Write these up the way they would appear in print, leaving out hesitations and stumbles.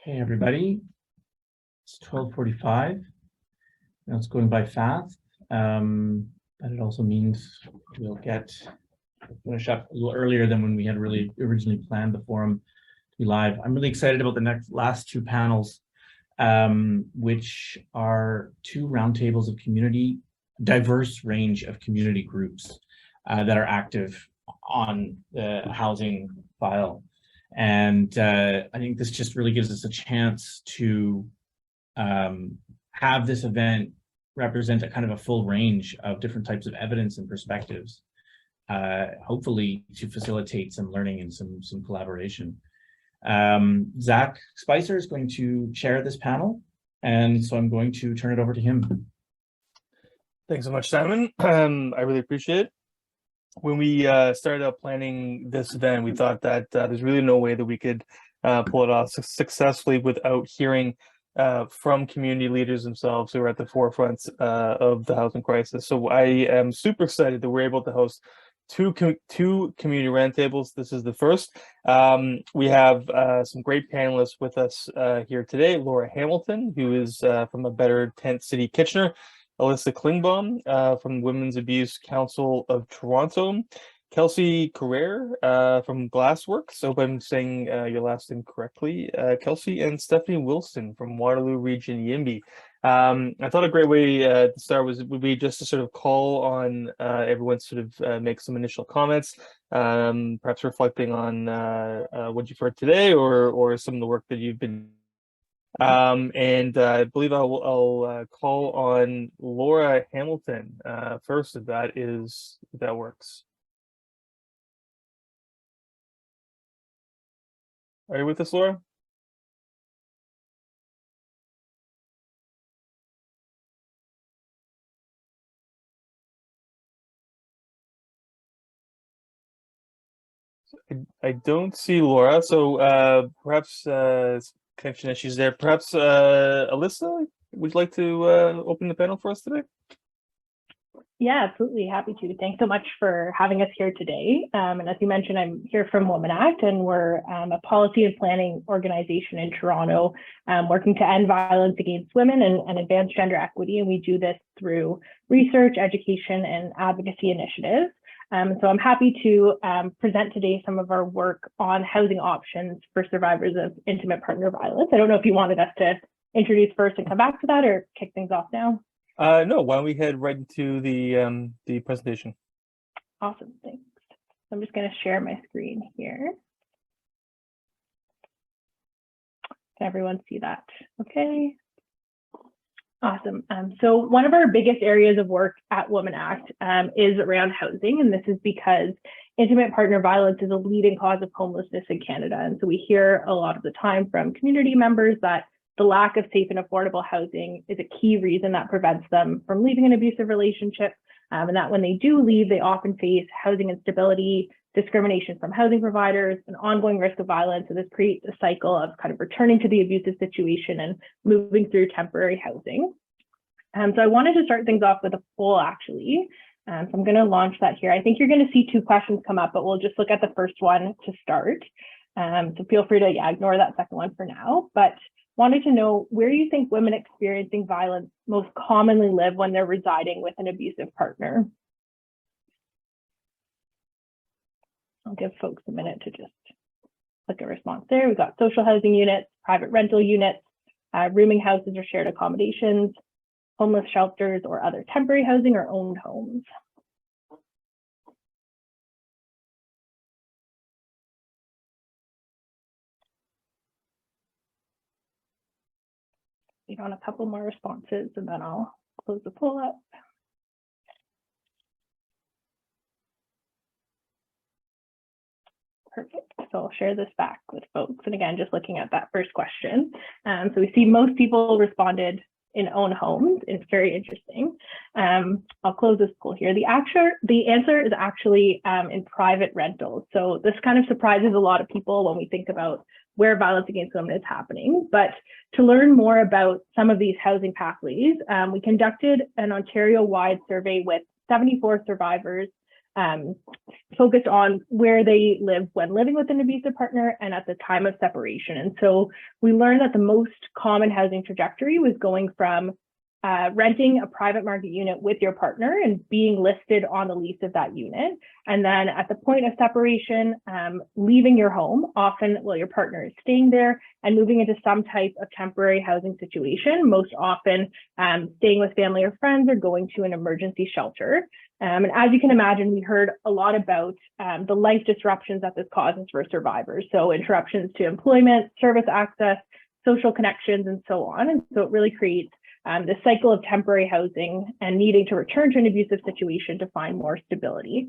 Hey everybody, it's 12:45. Now it's going by fast, but it also means we'll finish up a little earlier than when we had really originally planned the forum to be live. I'm really excited about the last two panels, which are two roundtables of diverse range of community groups that are active on the housing file. And I think this just really gives us a chance to have this event represent a kind of a full range of different types of evidence and perspectives, hopefully to facilitate some learning and some collaboration. Zach Spicer is going to chair this panel, and so I'm going to turn it over to him. Thanks so much, Simon. I really appreciate it. When we started out planning this event, we thought that there's really no way that we could pull it off successfully without hearing from community leaders themselves who are at the forefront of the housing crisis. So I am super excited that we're able to host two community roundtables. This is the first. We have some great panelists with us here today. Laura Hamilton, who is from a Better Tent City Kitchener. Alissa Klingbaum from Women's Abuse Council of Toronto, Kelsey Carrere from Glassworks. Hope I'm saying your last name correctly, Kelsey, and Stephanie Wilson from Waterloo Region YIMBY. I thought a great way to start would be just to sort of call on everyone to sort of make some initial comments, perhaps reflecting on what you've heard today or some of the work that you've been. And I believe I'll call on Laura Hamilton first, if that works. Are you with us, Laura? I don't see Laura, so perhaps connection issues there. Perhaps Alissa, would you like to open the panel for us today? Yeah, absolutely. Happy to. Thanks so much for having us here today. And as you mentioned, I'm here from Women Act, and we're a policy and planning organization in Toronto, working to end violence against women and advance gender equity. And we do this through research, education, and advocacy initiatives. So I'm happy to present today some of our work on housing options for survivors of intimate partner violence. I don't know if you wanted us to introduce first and come back to that, or kick things off now. No, why don't we head right into the presentation? Awesome, thanks. I'm just going to share my screen here. Can everyone see that? Okay. Awesome. So one of our biggest areas of work at Women Act is around housing, and this is because intimate partner violence is a leading cause of homelessness in Canada. And so we hear a lot of the time from community members that the lack of safe and affordable housing is a key reason that prevents them from leaving an abusive relationship, and that when they do leave, they often face housing instability, discrimination from housing providers, an ongoing risk of violence. So this creates a cycle of kind of returning to the abusive situation and moving through temporary housing. So I wanted to start things off with a poll, actually. So I'm going to launch that here. I think you're going to see two questions come up, but we'll just look at the first one to start. So feel free to ignore that second one for now. But wanted to know, where do you think women experiencing violence most commonly live when they're residing with an abusive partner? I'll give folks a minute to just click a response there. We've got social housing units, private rental units, rooming houses or shared accommodations, homeless shelters or other temporary housing, or owned homes. Wait on a couple more responses and then I'll close the poll up. Perfect. So I'll share this back with folks. And again, just looking at that first question. So we see most people responded in own homes. It's very interesting. I'll close this poll here. The answer is actually in private rentals. So this kind of surprises a lot of people when we think about where violence against women is happening. But to learn more about some of these housing pathways, we conducted an Ontario-wide survey with 74 survivors focused on where they live when living with an abusive partner and at the time of separation. And so we learned that the most common housing trajectory was going from renting a private market unit with your partner and being listed on the lease of that unit. And then at the point of separation, leaving your home, often while your partner is staying there, and moving into some type of temporary housing situation, most often staying with family or friends or going to an emergency shelter. And as you can imagine, we heard a lot about the life disruptions that this causes for survivors. So interruptions to employment, service access, social connections, and so on. And so it really creates the cycle of temporary housing and needing to return to an abusive situation to find more stability.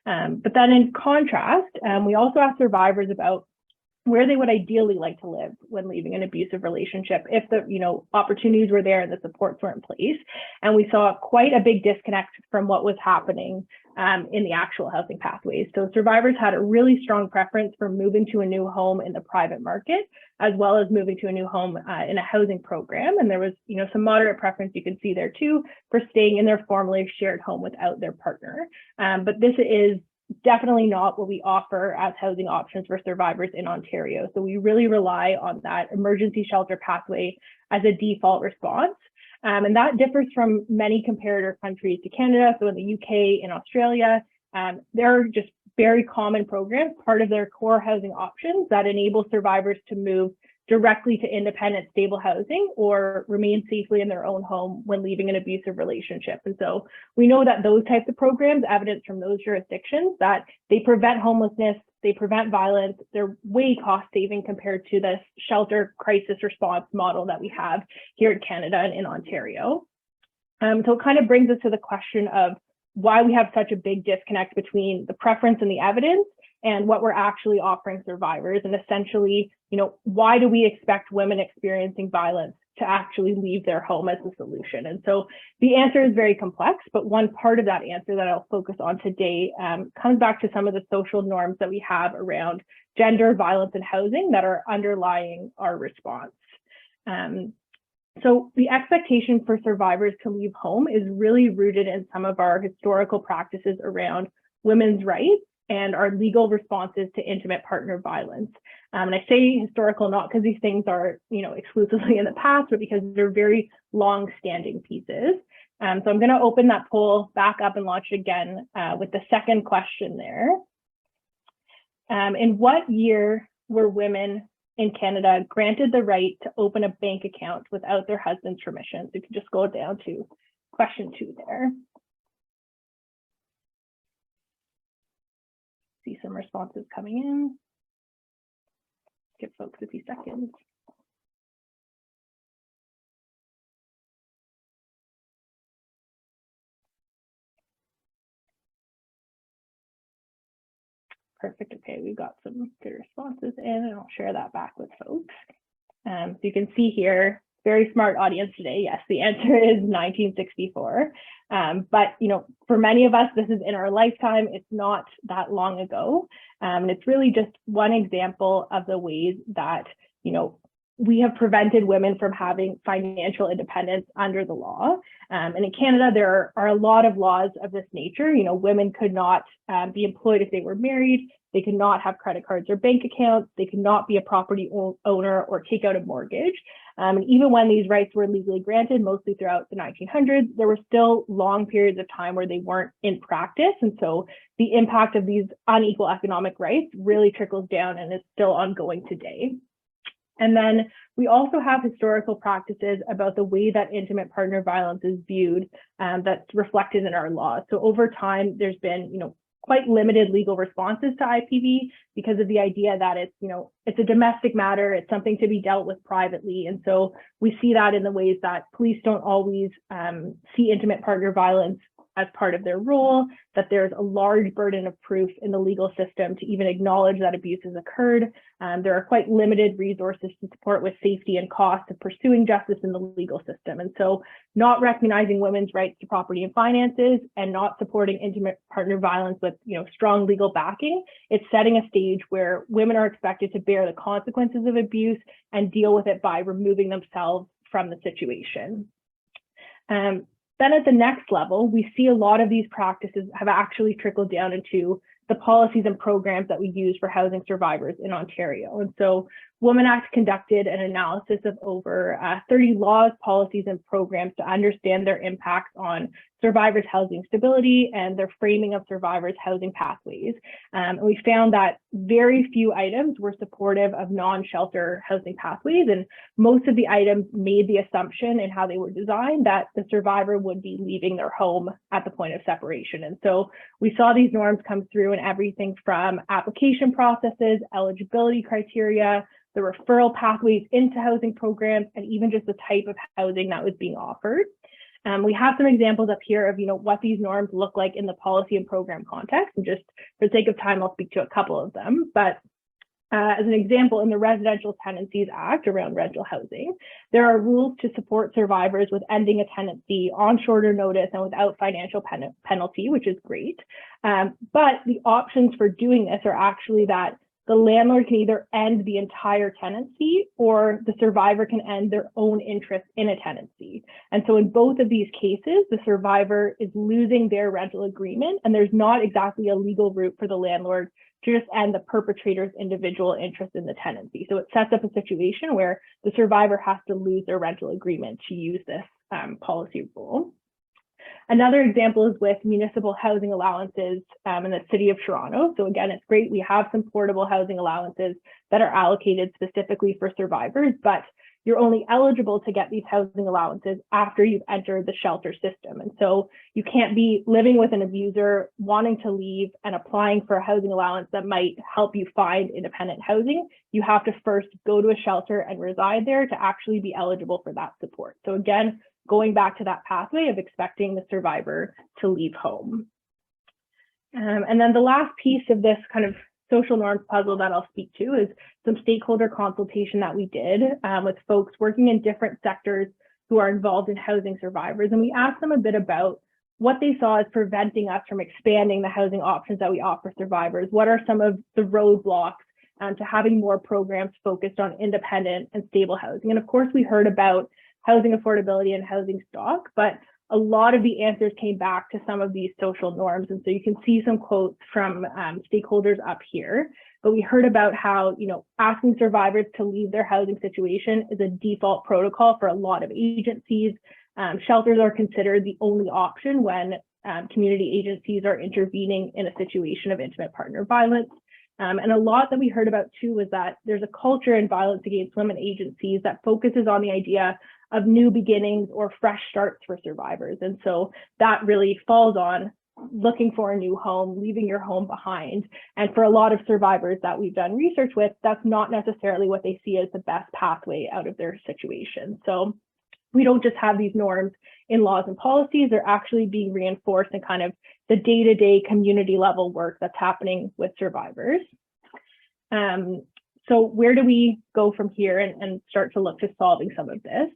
But then in contrast, we also asked survivors about where they would ideally like to live when leaving an abusive relationship if the opportunities were there and the supports were in place. And we saw quite a big disconnect from what was happening in the actual housing pathways. So survivors had a really strong preference for moving to a new home in the private market, as well as moving to a new home in a housing program. And there was some moderate preference you can see there too for staying in their formerly shared home without their partner. But this is definitely not what we offer as housing options for survivors in Ontario. So we really rely on that emergency shelter pathway as a default response. And that differs from many comparator countries to Canada. So in the UK and Australia, there are just very common programs, part of their core housing options that enable survivors to move directly to independent, stable housing or remain safely in their own home when leaving an abusive relationship. And so we know that those types of programs, evidence from those jurisdictions, that they prevent homelessness, they prevent violence, they're way cost saving compared to the shelter crisis response model that we have here in Canada and in Ontario. So it kind of brings us to the question of why we have such a big disconnect between the preference and the evidence and what we're actually offering survivors. And essentially, why do we expect women experiencing violence to actually leave their home as the solution? And so the answer is very complex, but one part of that answer that I'll focus on today comes back to some of the social norms that we have around gender, violence, and housing that are underlying our response. So the expectation for survivors to leave home is really rooted in some of our historical practices around women's rights and our legal responses to intimate partner violence. And I say historical not because these things are, exclusively in the past, but because they're very long-standing pieces. So I'm going to open that poll back up and launch it again with the second question there. In what year were women in Canada granted the right to open a bank account without their husband's permission? So you can just go down to question 2 there. See some responses coming in. Give folks a few seconds. Perfect. Okay, we've got some good responses in, and I'll share that back with folks. So you can see here, very smart audience today. Yes, the answer is 1964. But for many of us, this is in our lifetime. It's not that long ago. And it's really just one example of the ways that, we have prevented women from having financial independence under the law. And in Canada, there are a lot of laws of this nature. Women could not be employed if they were married. They could not have credit cards or bank accounts. They could not be a property owner or take out a mortgage. And even when these rights were legally granted, mostly throughout the 1900s, there were still long periods of time where they weren't in practice. And so the impact of these unequal economic rights really trickles down and is still ongoing today. And then we also have historical practices about the way that intimate partner violence is viewed that's reflected in our laws. So over time, there's been, quite limited legal responses to IPV because of the idea that it's a domestic matter, it's something to be dealt with privately. And so we see that in the ways that police don't always see intimate partner violence as part of their role, that there's a large burden of proof in the legal system to even acknowledge that abuse has occurred. There are quite limited resources to support with safety and cost of pursuing justice in the legal system. And so not recognizing women's rights to property and finances and not supporting intimate partner violence with strong legal backing, it's setting a stage where women are expected to bear the consequences of abuse and deal with it by removing themselves from the situation. Then at the next level, we see a lot of these practices have actually trickled down into the policies and programs that we use for housing survivors in Ontario. And so Women Act conducted an analysis of over 30 laws, policies, and programs to understand their impacts on survivors' housing stability and their framing of survivors' housing pathways. And we found that very few items were supportive of non-shelter housing pathways, and most of the items made the assumption in how they were designed that the survivor would be leaving their home at the point of separation. And so we saw these norms come through in everything from application processes, eligibility criteria, the referral pathways into housing programs, and even just the type of housing that was being offered. We have some examples up here of what these norms look like in the policy and program context. And just for the sake of time, I'll speak to a couple of them. But as an example, in the Residential Tenancies Act around rental housing, there are rules to support survivors with ending a tenancy on shorter notice and without financial penalty, which is great. But the options for doing this are actually that the landlord can either end the entire tenancy or the survivor can end their own interest in a tenancy. And so in both of these cases, the survivor is losing their rental agreement, and there's not exactly a legal route for the landlord to just end the perpetrator's individual interest in the tenancy. So it sets up a situation where the survivor has to lose their rental agreement to use this policy rule. Another example is with municipal housing allowances in the city of Toronto. So again, it's great. We have some portable housing allowances that are allocated specifically for survivors, but you're only eligible to get these housing allowances after you've entered the shelter system. And so you can't be living with an abuser, wanting to leave and applying for a housing allowance that might help you find independent housing. You have to first go to a shelter and reside there to actually be eligible for that support. So again, going back to that pathway of expecting the survivor to leave home. And then the last piece of this kind of social norms puzzle that I'll speak to is some stakeholder consultation that we did with folks working in different sectors who are involved in housing survivors. And we asked them a bit about what they saw as preventing us from expanding the housing options that we offer survivors. What are some of the roadblocks to having more programs focused on independent and stable housing? And of course, we heard about housing affordability and housing stock, but a lot of the answers came back to some of these social norms. And so you can see some quotes from stakeholders up here, but we heard about how, asking survivors to leave their housing situation is a default protocol for a lot of agencies. Shelters are considered the only option when community agencies are intervening in a situation of intimate partner violence. And a lot that we heard about too was that there's a culture in violence against women agencies that focuses on the idea of new beginnings or fresh starts for survivors. And so that really falls on looking for a new home, leaving your home behind. And for a lot of survivors that we've done research with, that's not necessarily what they see as the best pathway out of their situation. So we don't just have these norms in laws and policies, they're actually being reinforced in kind of the day-to-day community level work that's happening with survivors. So where do we go from here and start to look to solving some of this?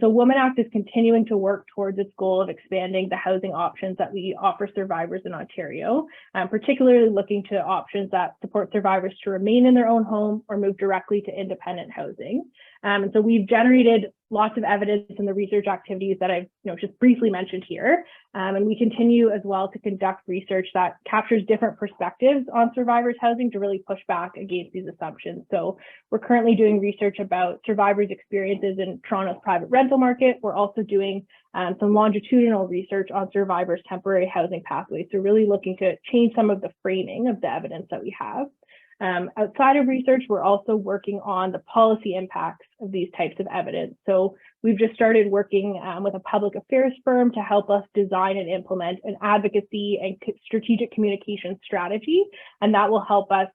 So Women Act is continuing to work towards its goal of expanding the housing options that we offer survivors in Ontario, particularly looking to options that support survivors to remain in their own home or move directly to independent housing. And so we've generated lots of evidence in the research activities that I've just briefly mentioned here. And we continue as well to conduct research that captures different perspectives on survivors' housing to really push back against these assumptions. So we're currently doing research about survivors' experiences in Toronto's private rental market. We're also doing some longitudinal research on survivors' temporary housing pathways. So really looking to change some of the framing of the evidence that we have. Outside of research, we're also working on the policy impacts of these types of evidence. So we've just started working with a public affairs firm to help us design and implement an advocacy and strategic communication strategy. And that will help us,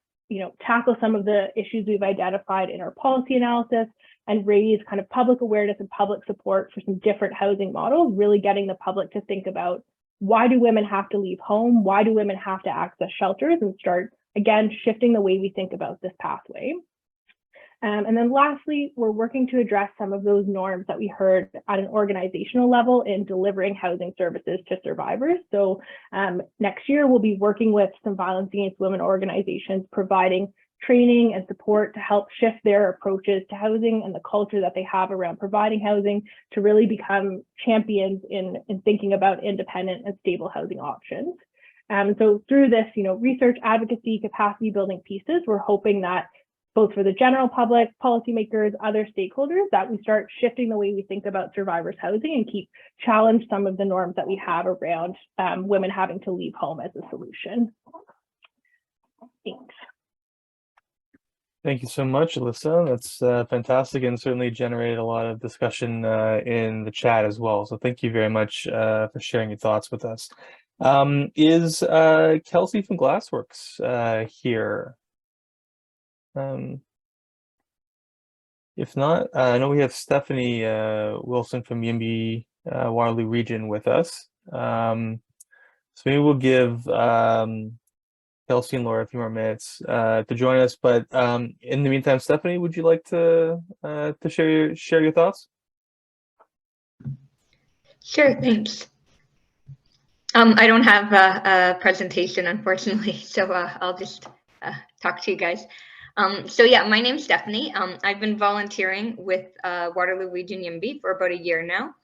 tackle some of the issues we've identified in our policy analysis and raise kind of public awareness and public support for some different housing models, really getting the public to think about why do women have to leave home? Why do women have to access shelters, and start again, shifting the way we think about this pathway. And then lastly, we're working to address some of those norms that we heard at an organizational level in delivering housing services to survivors. So next year, we'll be working with some violence against women organizations, providing training and support to help shift their approaches to housing and the culture that they have around providing housing to really become champions in thinking about independent and stable housing options. So through this, research, advocacy, capacity building pieces, we're hoping that both for the general public, policymakers, other stakeholders, that we start shifting the way we think about survivors housing and keep challenge some of the norms that we have around women having to leave home as a solution. Thanks. Thank you so much, Alissa. That's fantastic, and certainly generated a lot of discussion in the chat as well. So thank you very much for sharing your thoughts with us. Is Kelsey from Glassworks here? If not, I know we have Stephanie Wilson from YIMBY Waterloo region with us. So maybe we'll give Kelsey and Laura a few more minutes to join us. But in the meantime, Stephanie, would you like to share your thoughts? Sure, thanks. I don't have a presentation, unfortunately, so I'll just talk to you guys. So yeah, my name's Stephanie. I've been volunteering with Waterloo Region YIMBY for about a year now.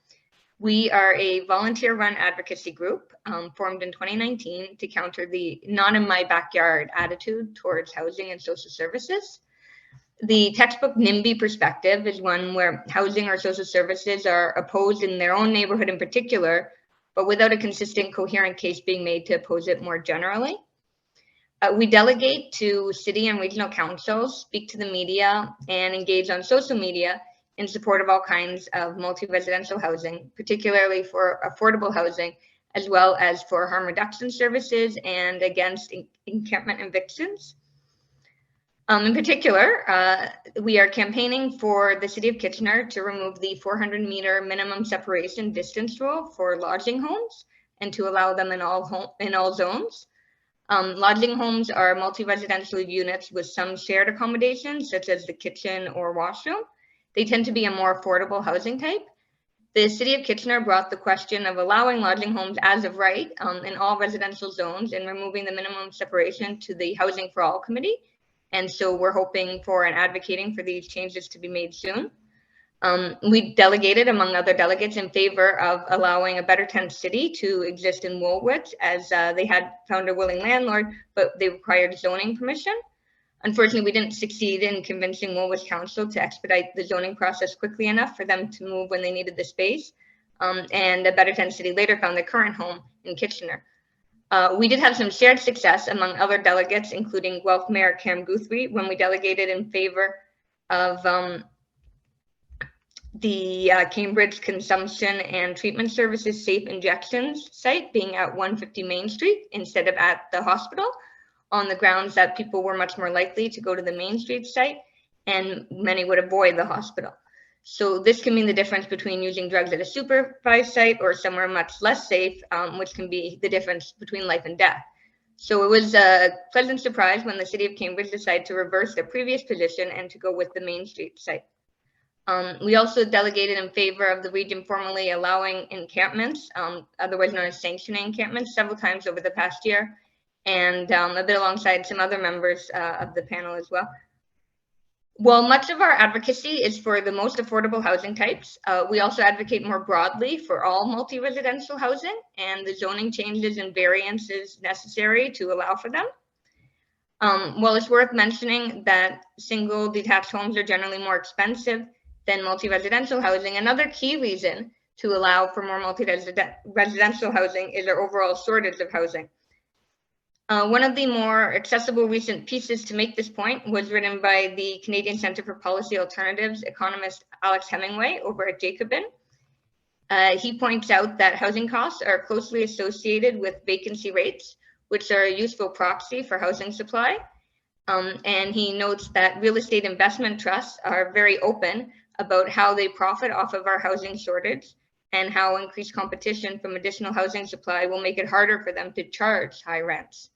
We are a volunteer-run advocacy group formed in 2019 to counter the not-in-my-backyard attitude towards housing and social services. The textbook NIMBY perspective is one where housing or social services are opposed in their own neighborhood in particular, but without a consistent, coherent case being made to oppose it more generally. We delegate to city and regional councils, speak to the media, and engage on social media in support of all kinds of multi-residential housing, particularly for affordable housing, as well as for harm reduction services and against encampment evictions. In particular, we are campaigning for the City of Kitchener to remove the 400-meter minimum separation distance rule for lodging homes and to allow them in all zones. Lodging homes are multi-residential units with some shared accommodations, such as the kitchen or washroom. They tend to be a more affordable housing type. The City of Kitchener brought the question of allowing lodging homes as of right in all residential zones and removing the minimum separation to the Housing for All Committee. And so we're hoping for and advocating for these changes to be made soon. We delegated, among other delegates, in favor of allowing a Better Tent City to exist in Woolwich, as they had found a willing landlord, but they required zoning permission. Unfortunately, we didn't succeed in convincing Woolwich Council to expedite the zoning process quickly enough for them to move when they needed the space. And a Better Tent City later found their current home in Kitchener. We did have some shared success among other delegates, including Guelph Mayor Cam Guthrie, when we delegated in favor of the Cambridge Consumption and Treatment Services Safe Injections site being at 150 Main Street instead of at the hospital, on the grounds that people were much more likely to go to the Main Street site and many would avoid the hospital. So this can mean the difference between using drugs at a supervised site or somewhere much less safe, which can be the difference between life and death. So it was a pleasant surprise when the City of Cambridge decided to reverse their previous position and to go with the Main Street site. We also delegated in favor of the region formally allowing encampments, otherwise known as sanctioning encampments, several times over the past year, and a bit alongside some other members of the panel as well. While much of our advocacy is for the most affordable housing types, we also advocate more broadly for all multi-residential housing and the zoning changes and variances necessary to allow for them. While it's worth mentioning that single detached homes are generally more expensive than multi-residential housing, another key reason to allow for more multi-residential housing is our overall shortage of housing. One of the more accessible recent pieces to make this point was written by the Canadian Centre for Policy Alternatives economist Alex Hemingway over at Jacobin. He points out that housing costs are closely associated with vacancy rates, which are a useful proxy for housing supply. And he notes that real estate investment trusts are very open about how they profit off of our housing shortage and how increased competition from additional housing supply will make it harder for them to charge high rents.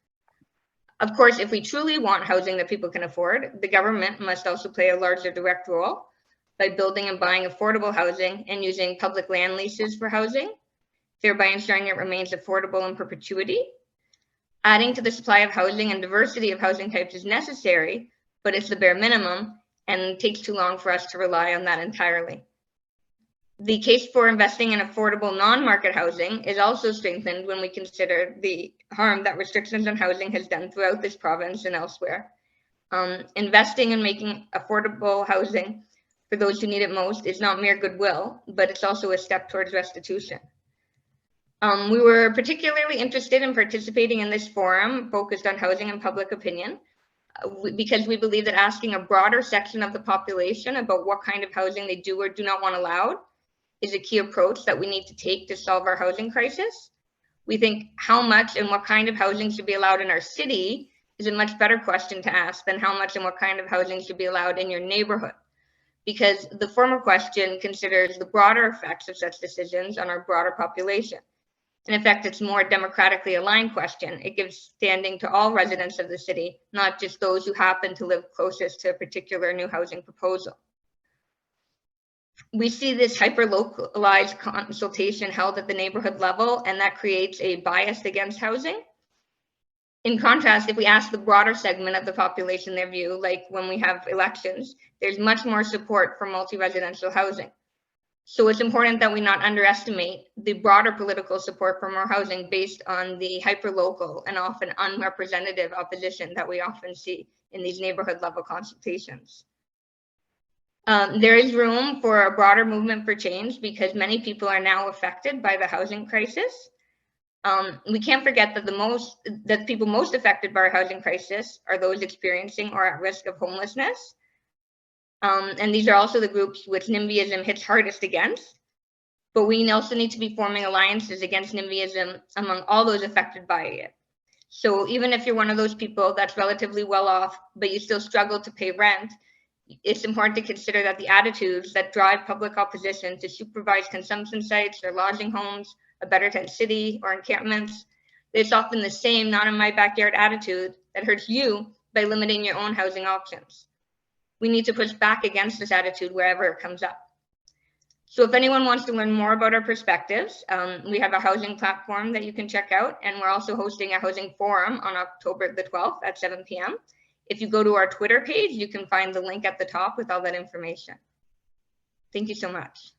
Of course, if we truly want housing that people can afford, the government must also play a larger direct role by building and buying affordable housing and using public land leases for housing, thereby ensuring it remains affordable in perpetuity. Adding to the supply of housing and diversity of housing types is necessary, but it's the bare minimum and it takes too long for us to rely on that entirely. The case for investing in affordable non-market housing is also strengthened when we consider the harm that restrictions on housing has done throughout this province and elsewhere. Investing in making affordable housing for those who need it most is not mere goodwill, but it's also a step towards restitution. We were particularly interested in participating in this forum focused on housing and public opinion because we believe that asking a broader section of the population about what kind of housing they do or do not want allowed is a key approach that we need to take to solve our housing crisis. We think how much and what kind of housing should be allowed in our city is a much better question to ask than how much and what kind of housing should be allowed in your neighborhood, because the former question considers the broader effects of such decisions on our broader population. In effect, it's a more democratically aligned question. It gives standing to all residents of the city, not just those who happen to live closest to a particular new housing proposal. We see this hyper-localized consultation held at the neighborhood level, and that creates a bias against housing. In contrast, if we ask the broader segment of the population their view, like when we have elections, there's much more support for multi-residential housing. So it's important that we not underestimate the broader political support for more housing based on the hyper-local and often unrepresentative opposition that we often see in these neighborhood level consultations. There is room for a broader movement for change because many people are now affected by the housing crisis. We can't forget that the people most affected by our housing crisis are those experiencing or at risk of homelessness. And these are also the groups which NIMBYism hits hardest against. But we also need to be forming alliances against NIMBYism among all those affected by it. So even if you're one of those people that's relatively well off, but you still struggle to pay rent, it's important to consider that the attitudes that drive public opposition to supervised consumption sites or lodging homes, a better tent city, or encampments, it's often the same not in my backyard attitude that hurts you by limiting your own housing options. We need to push back against this attitude wherever it comes up. So if anyone wants to learn more about our perspectives, we have a housing platform that you can check out, and we're also hosting a housing forum on October the 12th at 7 p.m. If you go to our Twitter page, you can find the link at the top with all that information. Thank you so much.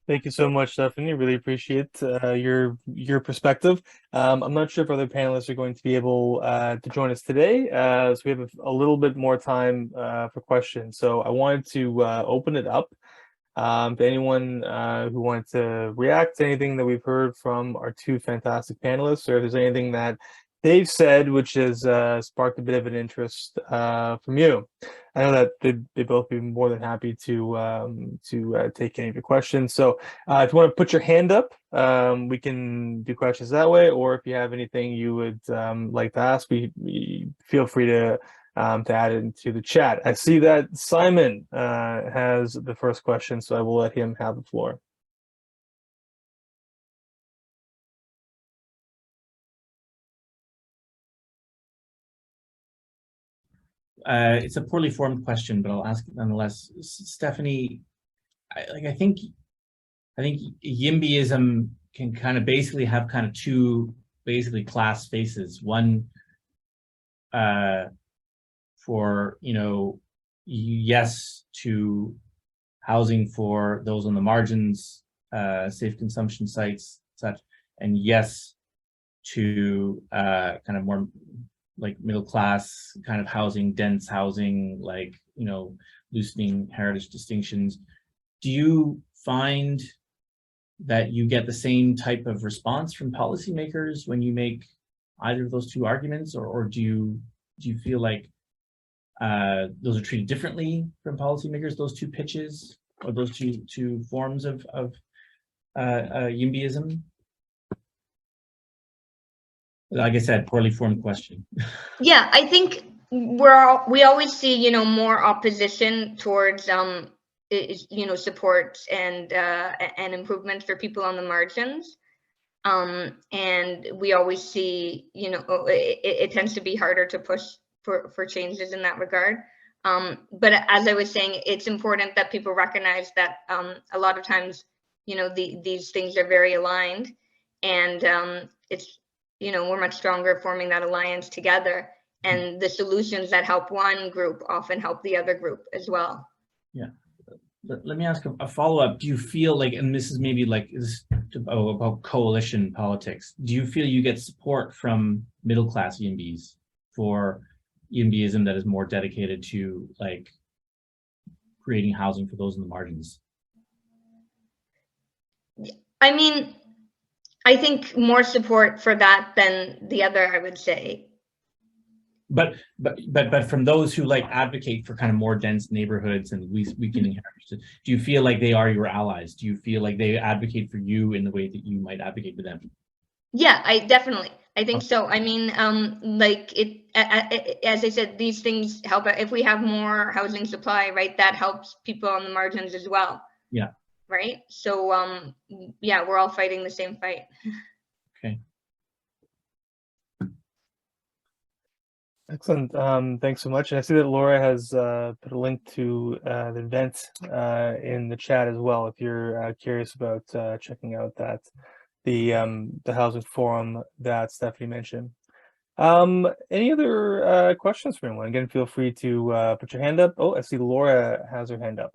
Thank you so much, Stephanie. Really appreciate your perspective. I'm not sure if other panelists are going to be able to join us today, so we have a little bit more time for questions. So I wanted to open it up to anyone who wanted to react to anything that we've heard from our two fantastic panelists, or if there's anything that they've said which has sparked a bit of an interest from you. I know that they'd both be more than happy to take any of your questions. So if you want to put your hand up, we can do questions that way, or if you have anything you would like to ask, feel free to add it into the chat. I see that Simon has the first question, so I will let him have the floor. It's a poorly formed question, but I'll ask it nonetheless. Stephanie, I think YIMBYism can kind of basically have kind of two class faces. One for, yes to housing for those on the margins, safe consumption sites, such, and yes to kind of more like middle class kind of housing, dense housing, like, loosening heritage distinctions. Do you find that you get the same type of response from policymakers when you make either of those two arguments, or do you feel like those are treated differently from policymakers, those two pitches, or those two forms of YIMBYism? Like I said, poorly formed question. Yeah, I think we always see, more opposition towards, support and improvements for people on the margins. And we always see, it tends to be harder to push for changes in that regard. But as I was saying, it's important that people recognize that a lot of times, these things are very aligned, and it's, we're much stronger forming that alliance together and the solutions that help one group often help the other group as well. Yeah. Let me ask a follow-up. Do you feel like, and this is maybe like is about coalition politics, do you feel you get support from middle-class YIMBYs for YIMBYism that is more dedicated to like creating housing for those in the margins? I mean, I think more support for that than the other, I would say. But from those who like advocate for kind of more dense neighborhoods and weakening heritage, do you feel like they are your allies? Do you feel like they advocate for you in the way that you might advocate for them? Yeah, I think so. I mean, like as I said, these things help. If we have more housing supply, right, that helps people on the margins as well. Yeah. Right. So, yeah, we're all fighting the same fight. Okay. Excellent. Thanks so much. And I see that Laura has put a link to the event in the chat as well, if you're curious about checking out that the housing forum that Stephanie mentioned. Any other questions for anyone? Again, feel free to put your hand up. Oh, I see Laura has her hand up.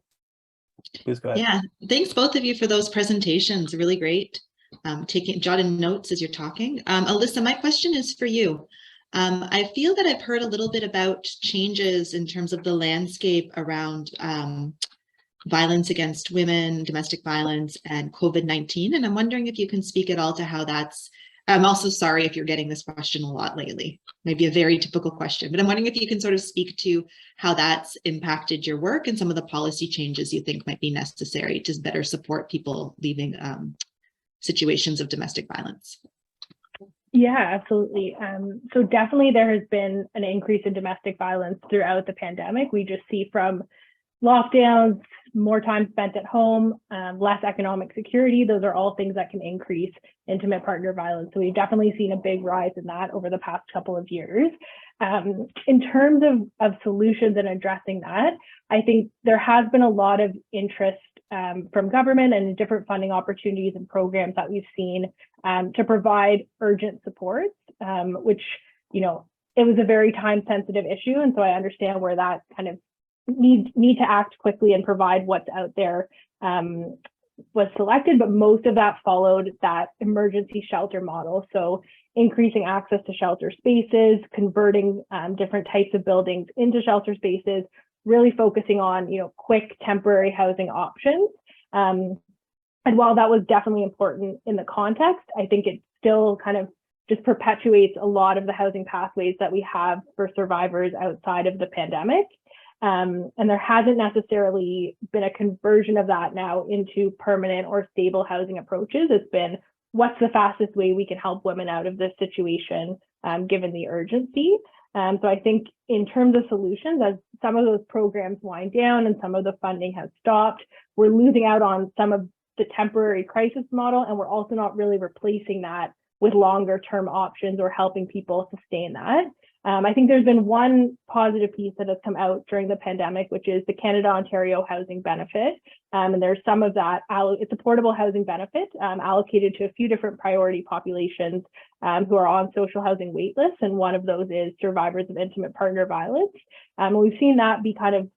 Please go ahead. Yeah, thanks both of you for those presentations. Really great. Jotting notes as you're talking. Alissa, my question is for you. I feel that I've heard a little bit about changes in terms of the landscape around violence against women, domestic violence, and COVID-19. And I'm wondering if you can speak at all to how that's, I'm also sorry if you're getting this question a lot lately, maybe a very typical question, but I'm wondering if you can sort of speak to how that's impacted your work and some of the policy changes you think might be necessary to better support people leaving situations of domestic violence. Yeah, absolutely. So definitely there has been an increase in domestic violence throughout the pandemic. We just see from lockdowns, more time spent at home, less economic security. Those are all things that can increase intimate partner violence. So we've definitely seen a big rise in that over the past couple of years. In terms of solutions and addressing that, I think there has been a lot of interest from government and different funding opportunities and programs that we've seen to provide urgent supports, which, you know, it was a very time sensitive issue. And so I understand where that kind of need to act quickly and provide what's out there was selected, but most of that followed that emergency shelter model. So increasing access to shelter spaces, converting different types of buildings into shelter spaces, really focusing on, you know, quick temporary housing options. And while that was definitely important in the context, I think it still kind of just perpetuates a lot of the housing pathways that we have for survivors outside of the pandemic. And there hasn't necessarily been a conversion of that now into permanent or stable housing approaches. It's been, what's the fastest way we can help women out of this situation, given the urgency? So I think in terms of solutions, as some of those programs wind down and some of the funding has stopped, we're losing out on some of the temporary crisis model, and we're also not really replacing that with longer term options or helping people sustain that. I think there's been one positive piece that has come out during the pandemic, which is the Canada-Ontario Housing Benefit. And there's some of that, it's a portable housing benefit allocated to a few different priority populations who are on social housing wait lists. And one of those is survivors of intimate partner violence. We've seen that be kind of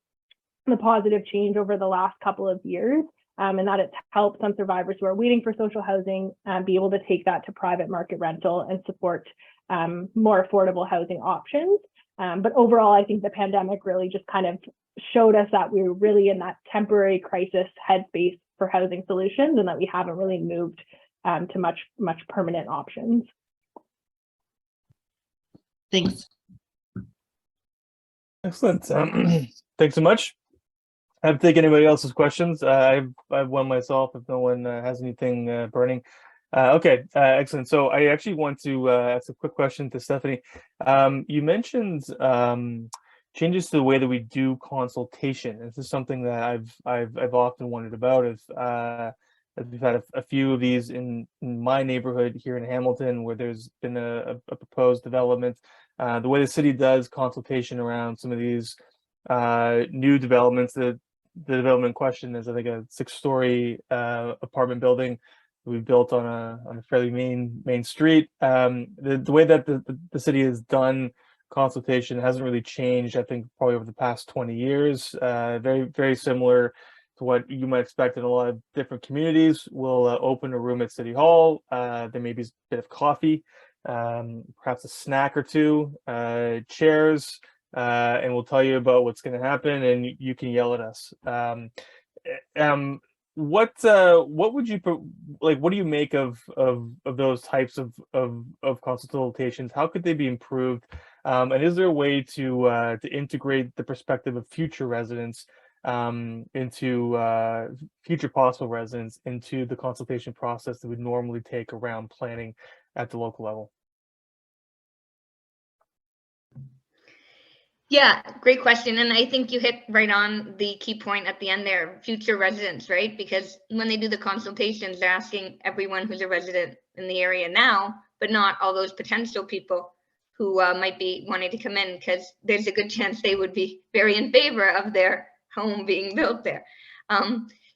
the positive change over the last couple of years. And that it's helped some survivors who are waiting for social housing be able to take that to private market rental and support more affordable housing options. But overall, I think the pandemic really just kind of showed us that we were really in that temporary crisis headspace for housing solutions, and that we haven't really moved to much permanent options. Thanks. Excellent. Thanks so much. I haven't taken anybody else's questions. I've one myself if no one has anything burning. Okay, excellent. So I actually want to ask a quick question to Stephanie. You mentioned changes to the way that we do consultation. This is something that I've often wondered about. As we've had a few of these in my neighborhood here in Hamilton, where there's been a proposed development. The way the city does consultation around some of these new developments, the development in question is, I think, a 6-story apartment building we built on a fairly main street. The way that the city has done consultation hasn't really changed, I think, probably over the past 20 years. Very, very similar to what you might expect in a lot of different communities. We'll open a room at City Hall. There may be a bit of coffee, perhaps a snack or two, chairs, and we'll tell you about what's going to happen, and you can yell at us. What would you like? What do you make of those types of consultations? How could they be improved? And is there a way to integrate the perspective of future residents into future possible residents into the consultation process that would normally take around planning at the local level? Yeah, great question. And I think you hit right on the key point at the end there, future residents, right? Because when they do the consultations, they're asking everyone who's a resident in the area now, but not all those potential people who might be wanting to come in, because there's a good chance they would be very in favor of their home being built there.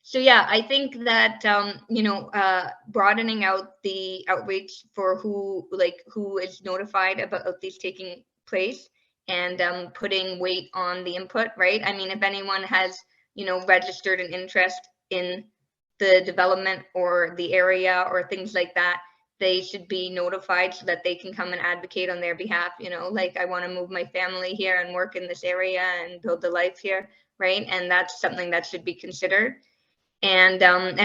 So yeah, I think that, broadening out the outreach for who is notified about these taking place, and putting weight on the input, right? I mean, if anyone has, registered an interest in the development or the area or things like that, they should be notified so that they can come and advocate on their behalf. Like, I want to move my family here and work in this area and build a life here, right? And that's something that should be considered. And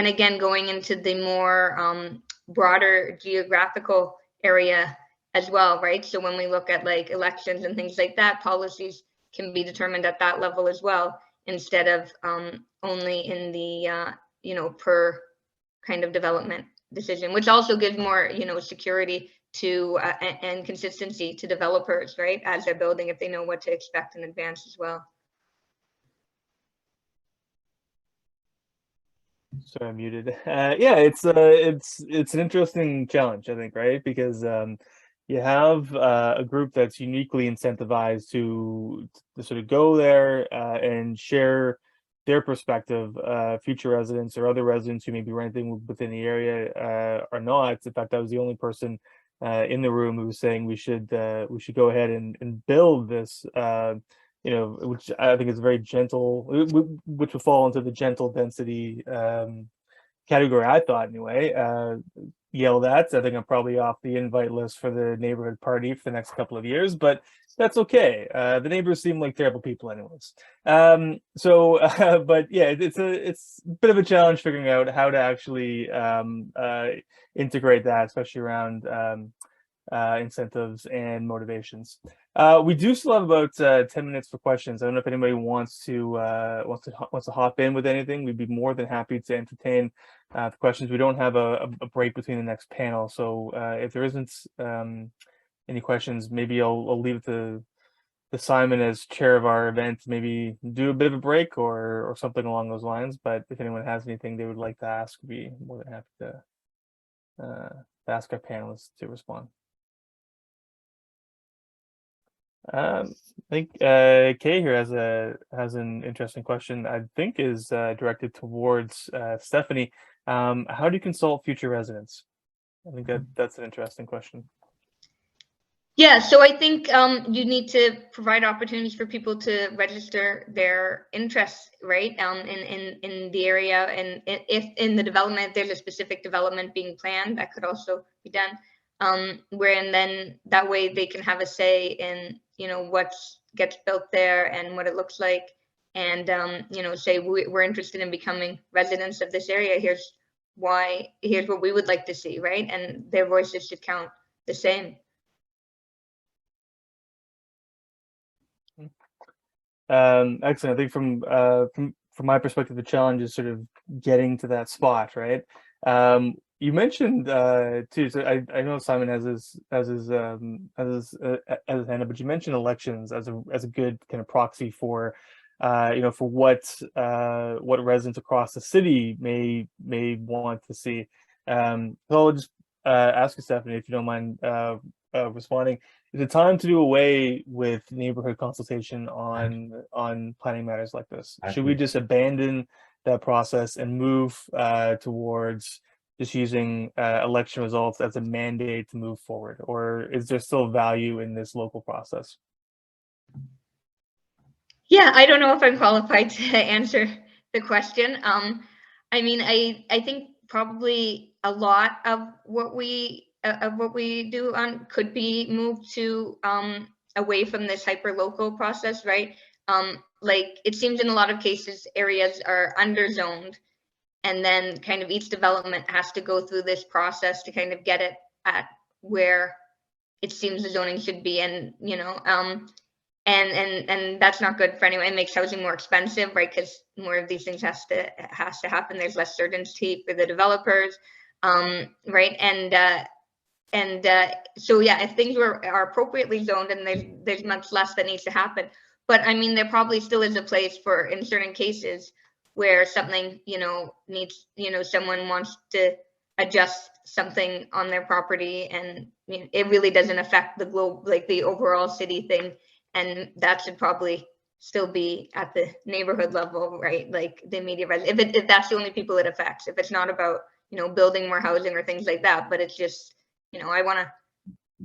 again, going into the more broader geographical area as well, right? So when we look at like elections and things like that, policies can be determined at that level as well, instead of only in the per kind of development decision, which also gives more security to and consistency to developers, right, as they're building, if they know what to expect in advance as well. Sorry, I'm muted. Yeah, it's an interesting challenge, I think, right? Because you have a group that's uniquely incentivized to sort of go there and share their perspective. Future residents or other residents who may be renting within the area are not. In fact, I was the only person in the room who was saying we should go ahead and build this. Which I think is very gentle, which would fall into the gentle density category, I thought, anyway. Yelled at. I think I'm probably off the invite list for the neighborhood party for the next couple of years, but that's okay. The neighbors seem like terrible people anyways. But yeah, it's a bit of a challenge figuring out how to actually integrate that, especially around incentives and motivations. We do still have about 10 minutes for questions. I don't know if anybody wants to hop in with anything. We'd be more than happy to entertain the questions. We don't have a break between the next panel, so if there isn't any questions, maybe I'll leave it to Simon as chair of our event, maybe do a bit of a break or something along those lines. But if anyone has anything they would like to ask, we'd be more than happy to ask our panelists to respond. I think Kay here has an interesting question. I think is directed towards Stephanie. How do you consult future residents? I think that's an interesting question. Yeah, so I think you need to provide opportunities for people to register their interests, right? In the area, and if in the development there's a specific development being planned, that could also be done. And then that way they can have a say in what gets built there and what it looks like, and say we're interested in becoming residents of this area. Here's what we would like to see, right? And their voices should count the same. Excellent. I think from my perspective, the challenge is sort of getting to that spot, right? You mentioned too. So I know Simon has his hand up, but you mentioned elections as a good kind of proxy for for what residents across the city may want to see. So I'll just ask you, Stephanie, if you don't mind responding. Is it time to do away with neighborhood consultation on planning matters like this? Should we just abandon that process and move towards just using election results as a mandate to move forward, or is there still value in this local process? Yeah, I don't know if I'm qualified to answer the question. I mean, I think probably a lot of what we do on could be moved to away from this hyper local process, right? Like it seems in a lot of cases areas are underzoned, and then kind of each development has to go through this process to kind of get it at where it seems the zoning should be, and you know, and that's not good for anyone. It makes housing more expensive, right? Because more of these things has to happen. There's less certainty for the developers, right? And so yeah, if things are appropriately zoned, and there's much less that needs to happen. But I mean, there probably still is a place for, in certain cases, where something, you know, needs, you know, someone wants to adjust something on their property, and you know, it really doesn't affect the globe, like the overall city thing, and that should probably still be at the neighborhood level, right? Like the immediate resident, if that's the only people it affects, if it's not about, you know, building more housing or things like that, but it's just, you know, I want to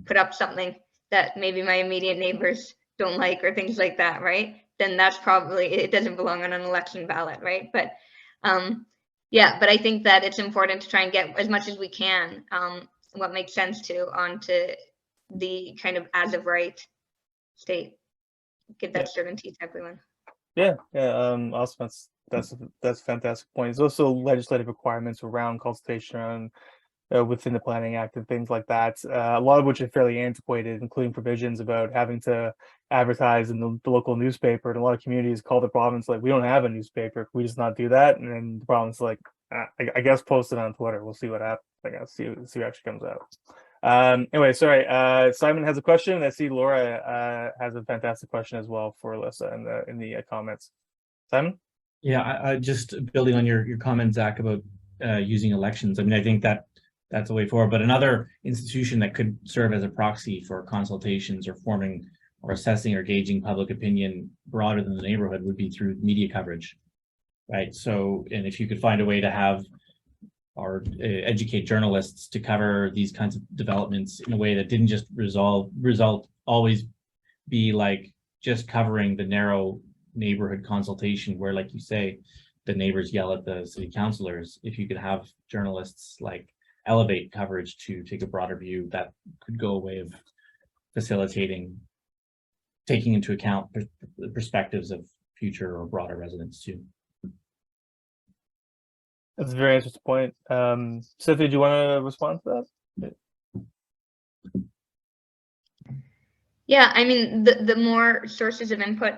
put up something that maybe my immediate neighbors don't like or things like that, right? Then that's probably, it doesn't belong on an election ballot, right? But yeah, but I think that it's important to try and get as much as we can, what makes sense to, onto the kind of as of right state, give that certainty to everyone. Yeah, awesome. That's a fantastic point. There's also legislative requirements around consultation around within the Planning Act and things like that, a lot of which are fairly antiquated, including provisions about having to advertise in the local newspaper. And a lot of communities call the province like, we don't have a newspaper, can we just not do that? And then the province is like, I guess post it on Twitter, we'll see what happens. I guess see what actually comes out. Anyway, sorry, Simon has a question. I see Laura has a fantastic question as well for Alissa in the comments. Simon? Yeah, I just building on your comment, Zach, about using elections. I mean, I think that's a way forward, but another institution that could serve as a proxy for consultations or forming or assessing or gauging public opinion broader than the neighborhood would be through media coverage, right? So, and if you could find a way to have or educate journalists to cover these kinds of developments in a way that didn't just result always be like just covering the narrow neighborhood consultation where, like you say, the neighbors yell at the city councilors. If you could have journalists like elevate coverage to take a broader view, that could go a way of facilitating taking into account the perspectives of future or broader residents too. That's a very interesting point. Cynthia, do you want to respond to that? Yeah, I mean, the more sources of input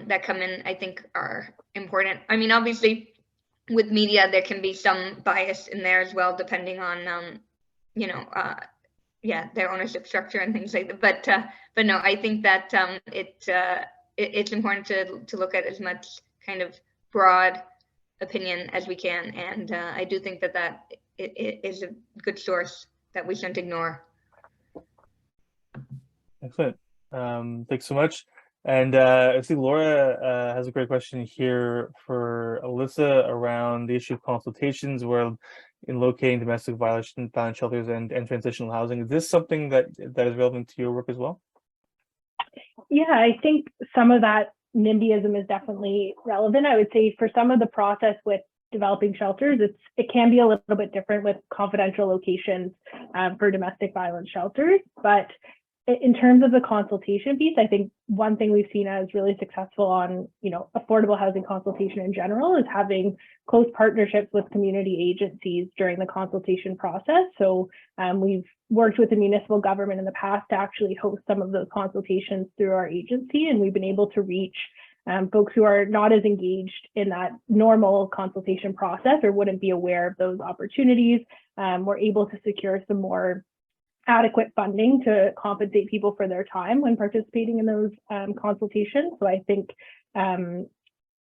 that come in, I think, are important. I mean, obviously, with media, there can be some bias in there as well, depending on, you know, yeah, their ownership structure and things like that. But no, I think that it's important to look at as much kind of broad opinion as we can, and I do think that it is a good source that we shouldn't ignore. Excellent. Thanks so much. And I see Laura has a great question here for Alissa around the issue of consultations where in locating domestic violence shelters and transitional housing. Is this something that is relevant to your work as well? Yeah, I think some of that NIMBYism is definitely relevant. I would say for some of the process with developing shelters, it can be a little bit different with confidential locations for domestic violence shelters. But in terms of the consultation piece, I think one thing we've seen as really successful on, you know, affordable housing consultation in general is having close partnerships with community agencies during the consultation process. So we've worked with the municipal government in the past to actually host some of those consultations through our agency, and we've been able to reach folks who are not as engaged in that normal consultation process or wouldn't be aware of those opportunities. We're able to secure some more adequate funding to compensate people for their time when participating in those consultations. So I think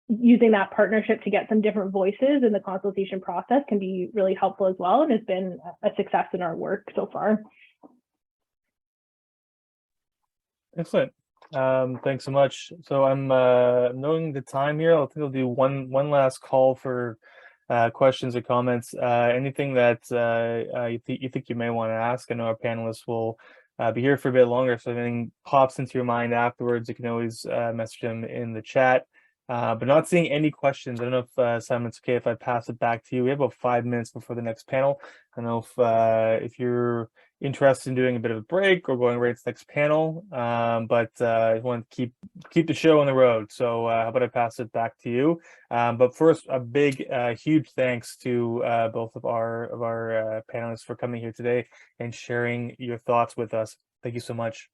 using that partnership to get some different voices in the consultation process can be really helpful as well, and has been a success in our work so far. Excellent. Thanks so much. So I'm knowing the time here, I think I'll do one last call for questions or comments. Anything that you think you may want to ask. I know our panelists will be here for a bit longer. So if anything pops into your mind afterwards, you can always message them in the chat. But not seeing any questions. I don't know if Simon, it's okay if I pass it back to you. We have about 5 minutes before the next panel. I don't know if you're interested in doing a bit of a break or going right to the next panel, but I want to keep the show on the road. So how about I pass it back to you? But first, a big, huge thanks to both of our panelists for coming here today and sharing your thoughts with us. Thank you so much.